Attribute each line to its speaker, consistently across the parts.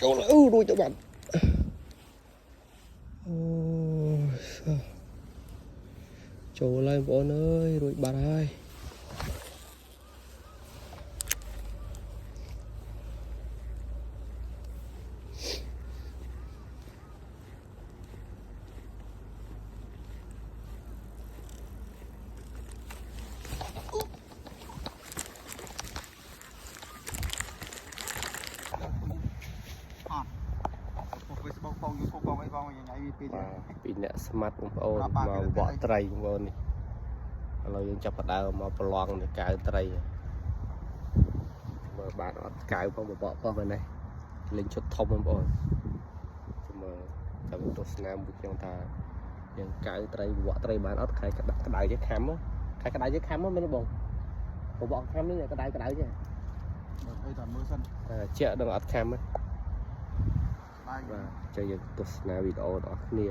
Speaker 1: Chỗ là đuôi cho bạn. Chỗ lại bọn ơi, đuôi bạn ơi. Vì nè smart ôn mà vỏ tray ôn này rồiយើងចាប់ដើមមកប្រឡងនៅកៅត្រីមើលបានអត់កៅផងបបកផងនេះលេងឈុតធំបងប្អូនមើលចាំទស្សនាមួយខ្ញុំថាយើងកៅត្រីបបកត្រីបានអត់ខែក្តៅជាខាំខែក្តៅជាខាំមែនបងបបកខាំនេះក្តៅទេអីតែមើលសិនជាក់ដឹងអត់ខាំទេបាទចូលយើងទស្សនាវីដេអូរបស់គ្នា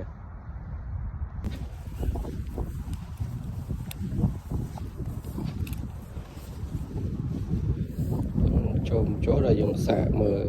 Speaker 1: ចូលចូលដល់យើងសាកមើល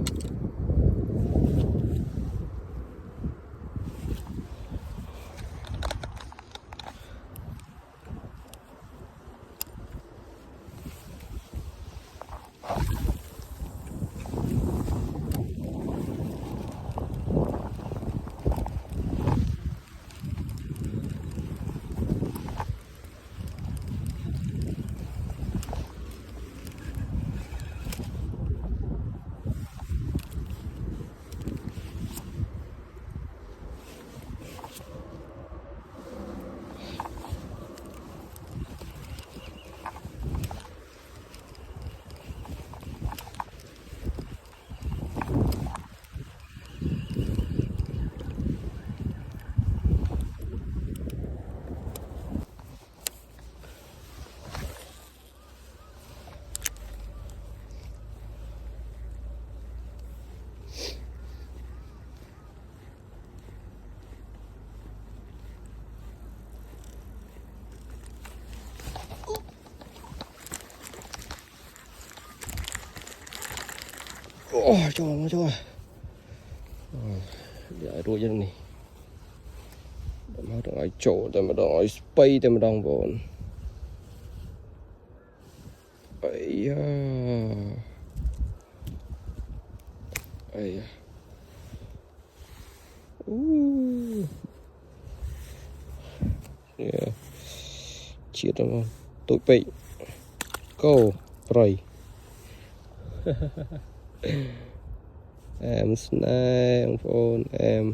Speaker 1: ចូលđể đuôi chân này để mà đừng ai chỗ để mà đừng ai spay để mà đừng vốn ấy ấy chia rồi tụi bị câu rồi em snap phone em